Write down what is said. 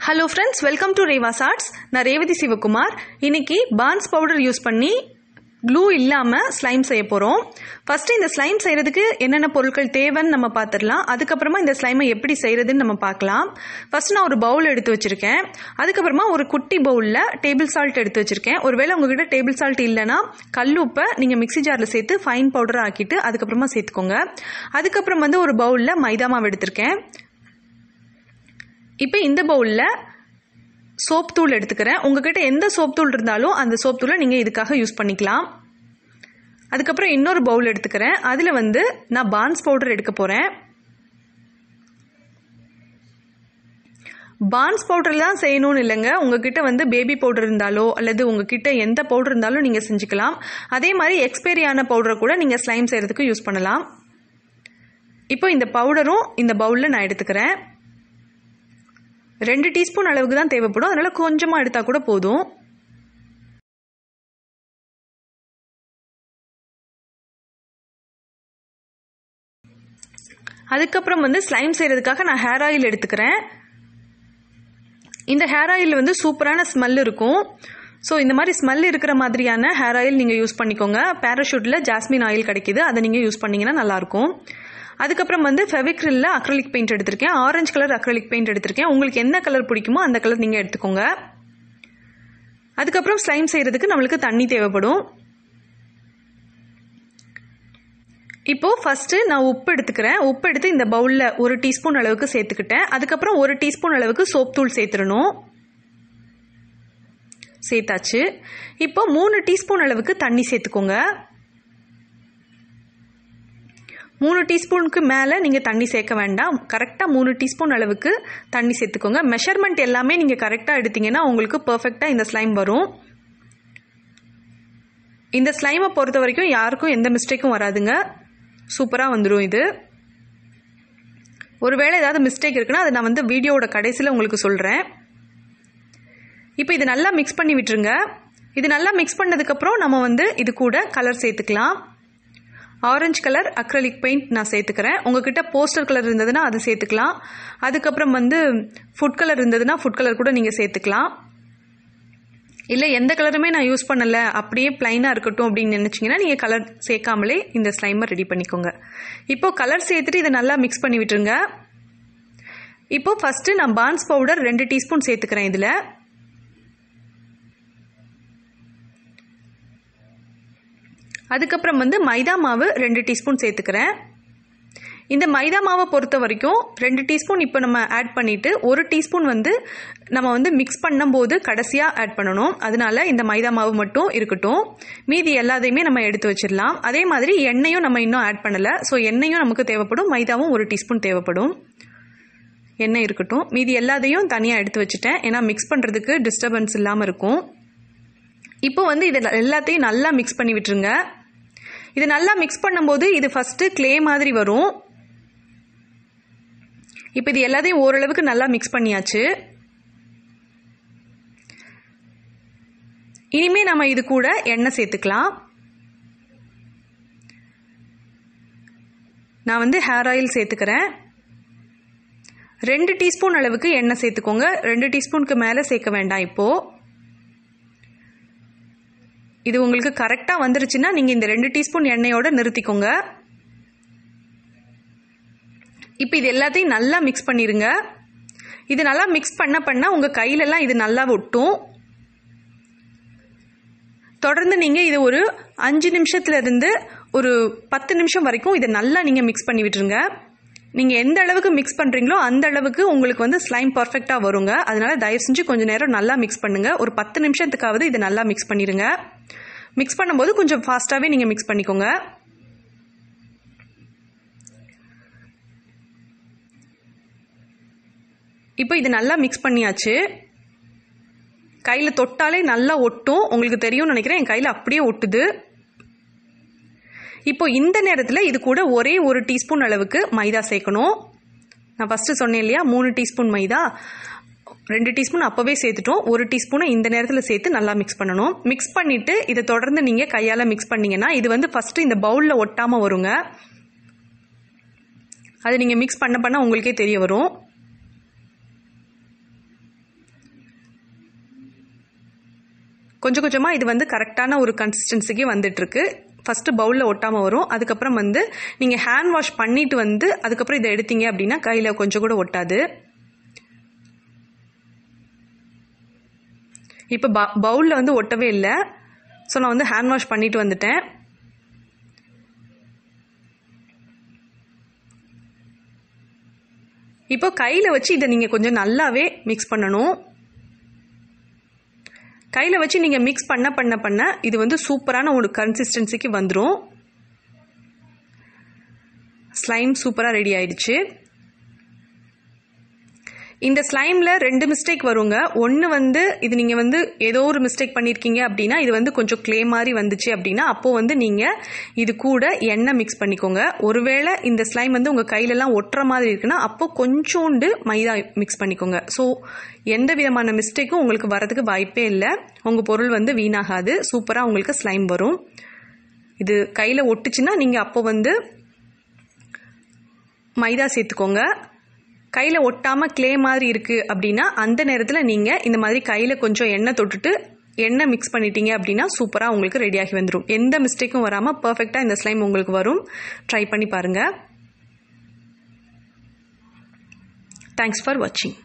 Hello friends, welcome to REVA'S. நான் ரேவதி சிவகுமார். இன்னைக்கு பான்ஸ் powder use பண்ணி க்ளூ இல்லாம ஸ்லைம் செய்ய போறோம். ஃபர்ஸ்ட் இந்த ஸ்லைம் செய்யறதுக்கு என்னென்ன பொருட்கள் தேவைன்னு நம்ம பார்த்துடலாம். அதுக்கப்புறமா இந்த ஸ்லைமை எப்படி செய்யறதுன்னு நம்ம பார்க்கலாம். ஃபர்ஸ்ட் நான் ஒரு பவுல் எடுத்து வச்சிருக்கேன். அதுக்கப்புறமா ஒரு குட்டி பவுல்ல டேபிள் சால்ட் எடுத்து வச்சிருக்கேன். ஒருவேளை உங்ககிட்ட டேபிள் சால்ட் இல்லைன்னா கல்லுப்பை நீங்க மிக்ஸி ஜார்ல சேர்த்து ஃபைன் பவுடர் ஆக்கிட்டு அதுக்கப்புறமா சேர்த்துக்கோங்க. அதுக்கப்புறம் ஒரு பவுல்ல மைதா மாவு எடுத்திருக்கேன். இப்போ இந்த பவுலில் சோப் தூள் எடுத்துக்கிறேன். உங்ககிட்ட எந்த சோப் தூள் இருந்தாலும் அந்த சோப் தூளை நீங்கள் இதுக்காக யூஸ் பண்ணிக்கலாம். அதுக்கப்புறம் இன்னொரு பவுல் எடுத்துக்கிறேன். அதில் நான் பான்ஸ் பவுடர் எடுக்க போகிறேன். பான்ஸ் பவுடர் தான் செய்யணும்னு இல்லைங்க. உங்ககிட்ட பேபி பவுடர் இருந்தாலோ அல்லது உங்ககிட்ட எந்த பவுடர் இருந்தாலும் நீங்கள் செஞ்சுக்கலாம். அதே மாதிரி எக்ஸ்பைரி ஆன பவுடரை கூட நீங்கள் ஸ்லைம் செய்கிறதுக்கு யூஸ் பண்ணலாம். இப்போ இந்த பவுடரும் இந்த பவுலில் நான் எடுத்துக்கிறேன். 2 டீஸ்பூன் அளவுக்கு தான் தேவைப்படும். அதனால கொஞ்சமாக எடுத்தா கூட போதும். அதுக்கப்புறம் ஸ்லைம் செய்யறதுக்காக நான் ஹேர் ஆயில் எடுத்துக்கிறேன். இந்த ஹேர் ஆயில் சூப்பரான ஸ்மெல் இருக்கும். ஸோ இந்த மாதிரி ஸ்மெல் இருக்கிற மாதிரியான ஹேர் ஆயில் நீங்கள் யூஸ் பண்ணிக்கோங்க. பேராஷூட்டில் ஜாஸ்மின் ஆயில் கிடைக்கிது, அதை நீங்கள் யூஸ் பண்ணிங்கன்னா நல்லாயிருக்கும். அதுக்கப்புறம் ஃபெவிக்ரில்ல அக்ரிலிக் பெயிண்ட் எடுத்திருக்கேன். ஆரஞ்சு கலர் அக்ரிலிக் பெயிண்ட் எடுத்திருக்கேன். உங்களுக்கு என்ன கலர் பிடிக்குமோ அந்த கலர் நீங்கள் எடுத்துக்கோங்க. அதுக்கப்புறம் ஸ்லைம் செய்யறதுக்கு நம்மளுக்கு தண்ணி தேவைப்படும். இப்போ ஃபர்ஸ்ட் நான் உப்பு எடுத்துக்கிறேன். உப்பு எடுத்து இந்த பவுல்ல 1 டீஸ்பூன் அளவுக்கு சேர்த்துக்கிட்டேன். அதுக்கப்புறம் 1 டீஸ்பூன் அளவுக்கு சோப் தூள் சேர்த்துடணும். சேர்த்தாச்சு. இப்போ 3 டீஸ்பூன் அளவுக்கு தண்ணி சேர்த்துக்கோங்க. 3 டீஸ்பூனுக்கு மேலே நீங்கள் தண்ணி சேர்க்க வேண்டாம். கரெக்டாக 3 டீஸ்பூன் அளவுக்கு தண்ணி சேர்த்துக்கோங்க. மெஷர்மெண்ட் எல்லாமே நீங்கள் கரெக்டாக எடுத்தீங்கன்னா உங்களுக்கு பர்ஃபெக்டாக இந்த ஸ்லைம் வரும். இந்த ஸ்லைமை பொறுத்த வரைக்கும் யாருக்கும் எந்த மிஸ்டேக்கும் வராதுங்க. சூப்பராக வந்துடும் இது. ஒருவேளை ஏதாவது மிஸ்டேக் இருக்குன்னா அதை நான் வீடியோவோட கடைசியில் உங்களுக்கு சொல்கிறேன். இப்போ இது நல்லா மிக்ஸ் பண்ணி விட்டுருங்க. இது நல்லா மிக்ஸ் பண்ணதுக்கப்புறம் நம்ம இது கூட கலர் சேர்த்துக்கலாம். ஆரஞ்சு கலர் அக்ரிலிக் பெயிண்ட் நான் சேர்த்துக்கிறேன். உங்ககிட்ட போஸ்டர் கலர் இருந்ததுன்னா அதை சேர்த்துக்கலாம். அதுக்கப்புறம் ஃபுட் கலர் இருந்ததுன்னா ஃபுட் கலர் கூட நீங்கள் சேர்த்துக்கலாம். இல்லை எந்த கலருமே நான் யூஸ் பண்ணலை, அப்படியே பிளைனாக இருக்கட்டும் அப்படின்னு நினச்சிங்கன்னா நீங்கள் கலர் சேர்க்காமலே இந்த ஸ்லைமை ரெடி பண்ணிக்கோங்க. இப்போ கலர் சேர்த்துட்டு இதை நல்லா மிக்ஸ் பண்ணி விட்டுருங்க. இப்போ ஃபஸ்ட்டு நான் பான்ஸ் பவுடர் 2 டீஸ்பூன் சேர்த்துக்கிறேன். இதில் அதுக்கப்புறம் மைதா மாவு 2 டீஸ்பூன் சேர்த்துக்கிறேன். இந்த மைதா மாவை பொறுத்த வரைக்கும் 2 டீஸ்பூன் இப்போ நம்ம ஆட் பண்ணிவிட்டு 1 டீஸ்பூன் நம்ம மிக்ஸ் பண்ணும்போது கடைசியாக ஆட் பண்ணணும். அதனால இந்த மைதா மாவு மட்டும் இருக்கட்டும். மீதி எல்லாத்தையுமே நம்ம எடுத்து வச்சிடலாம். அதே மாதிரி எண்ணெயும் நம்ம இன்னும் ஆட் பண்ணலை. ஸோ எண்ணெயும் நமக்கு தேவைப்படும். மைதாவும் 1 டீஸ்பூன் தேவைப்படும். எண்ணெய் இருக்கட்டும். மீதி எல்லாத்தையும் தனியாக எடுத்து வச்சுட்டேன். ஏன்னா மிக்ஸ் பண்ணுறதுக்கு டிஸ்டர்பன்ஸ் இல்லாமல் இருக்கும். இப்போ இது எல்லாத்தையும் நல்லா மிக்ஸ் பண்ணி விட்டுருங்க. இது நல்லா மிக்ஸ் பண்ணும்போது இது ஃபர்ஸ்ட் கிளே மாதிரி வரும். இப்போ இது எல்லாத்தையும் ஓரளவுக்கு நல்லா மிக்ஸ் பண்ணியாச்சு. இனிமே நம்ம இது கூட எண்ணெய் சேர்த்துக்கலாம். நான் ஹேர் ஆயில் சேர்த்துக்கிறேன். 2 டீஸ்பூன் அளவுக்கு எண்ணெய் சேர்த்துக்கோங்க. 2 டீஸ்பூனுக்கு மேலே சேர்க்க வேண்டாம். இப்போ இது உங்களுக்கு கரெக்டாக வந்துருச்சுன்னா நீங்கள் இந்த 2 டீஸ்பூன் எண்ணெயோட நிறுத்திக்கோங்க. இப்போ இது எல்லாத்தையும் நல்லா மிக்ஸ் பண்ணிடுங்க. இது நல்லா மிக்ஸ் பண்ண உங்கள் கையிலெல்லாம் இது நல்லா ஒட்டும். தொடர்ந்து நீங்கள் இது ஒரு 5 நிமிஷத்துலேருந்து ஒரு 10 நிமிஷம் வரைக்கும் இதை நல்லா நீங்கள் மிக்ஸ் பண்ணி விட்டுருங்க. நீங்கள் எந்த அளவுக்கு மிக்ஸ் பண்ணுறீங்களோ அந்த அளவுக்கு உங்களுக்கு ஸ்லைம் பர்ஃபெக்டாக வருங்க. அதனால தயவு செஞ்சு கொஞ்சம் நேரம் நல்லா மிக்ஸ் பண்ணுங்கள். ஒரு 10 நிமிஷத்துக்காவது இதை நல்லா மிக்ஸ் பண்ணிடுங்க. மிக்ஸ் பண்ணும்போது கொஞ்சம் ஃபாஸ்ட்டாகவே நீங்கள் மிக்ஸ் பண்ணிக்கோங்க. இப்போ இது நல்லா மிக்ஸ் பண்ணியாச்சு. கையில் தொட்டாலே நல்லா ஒட்டும். உங்களுக்கு தெரியும்னு நினைக்கிறேன். என் கையில் அப்படியே ஒட்டுது. இப்போ இந்த நேரத்தில் இது கூட ஒரே 1 டீஸ்பூன் அளவுக்கு மைதா சேர்க்கணும். நான் ஃபஸ்ட்டு சொன்னேன் இல்லையா, 3 டீஸ்பூன் மைதா. 2 டீஸ்பூன் அப்போவே சேர்த்துட்டோம். 1 டீஸ்பூனை இந்த நேரத்தில் சேர்த்து நல்லா மிக்ஸ் பண்ணணும். மிக்ஸ் பண்ணிவிட்டு இதை தொடர்ந்து நீங்கள் கையால் மிக்ஸ் பண்ணிங்கன்னா இது ஃபஸ்ட்டு இந்த பவுலில் ஒட்டாமல் வருங்க. அது நீங்கள் மிக்ஸ் பண்ண உங்களுக்கே தெரிய வரும். கொஞ்சம் கொஞ்சமாக இது வந்து கரெக்டான ஒரு கன்சிஸ்டன்சிக்கு வந்துட்டுருக்கு. ஃபஸ்ட்டு பவுலில் ஒட்டாமல் வரும். அதுக்கப்புறம் வந்து நீங்கள் ஹேண்ட் வாஷ் பண்ணிவிட்டு வந்து அதுக்கப்புறம் இதை எடுத்தீங்க அப்படின்னா கையில் கொஞ்சம் கூட ஒட்டாது. இப்போ பவுலில் வந்து ஒட்டவே இல்லை. ஸோ நான் வந்து ஹேண்ட் வாஷ் பண்ணிட்டு வந்துட்டேன். இப்போ கையில் வச்சு இதை நீங்கள் கொஞ்சம் நல்லாவே மிக்ஸ் பண்ணணும். கையில் வச்சு நீங்கள் மிக்ஸ் பண்ண இது வந்து சூப்பரான ஒரு கன்சிஸ்டன்சிக்கு வந்துடும். ஸ்லைம் சூப்பராக ரெடி ஆயிடுச்சு. இந்த ஸ்லைமில் 2 மிஸ்டேக் வருங்க. ஒன்று வந்து இது நீங்கள் வந்து ஏதோ ஒரு மிஸ்டேக் பண்ணியிருக்கீங்க அப்படின்னா இது வந்து கொஞ்சம் க்ளே மாதிரி வந்துச்சு அப்படின்னா அப்போது வந்து நீங்கள் இது கூட எண்ணெய் மிக்ஸ் பண்ணிக்கோங்க. ஒருவேளை இந்த ஸ்லைம் வந்து உங்கள் கையிலலாம் ஒட்டுற மாதிரி இருக்குன்னா அப்போது கொஞ்சோண்டு மைதா மிக்ஸ் பண்ணிக்கோங்க. ஸோ எந்த விதமான மிஸ்டேக்கும் உங்களுக்கு வரதுக்கு வாய்ப்பே இல்லை. உங்கள் பொருள் வந்து வீணாகாது. சூப்பராக உங்களுக்கு ஸ்லைம் வரும். இது கையில் ஒட்டுச்சுன்னா நீங்கள் அப்போ வந்து மைதா சேர்த்துக்கோங்க. கையில் ஒட்டாமல் க்ளே மாதிரி இருக்குது அப்படின்னா அந்த நேரத்தில் நீங்கள் இந்த மாதிரி கையில் கொஞ்சம் எண்ணெய் தொட்டுட்டு எண்ணெய் மிக்ஸ் பண்ணிட்டீங்க அப்படின்னா சூப்பராக உங்களுக்கு ரெடியாகி வந்துடும். எந்த மிஸ்டேக்கும் வராமல் பர்ஃபெக்டாக இந்த ஸ்லைம் உங்களுக்கு வரும். ட்ரை பண்ணி பாருங்கள். தேங்க்ஸ் ஃபார் வாட்சிங்.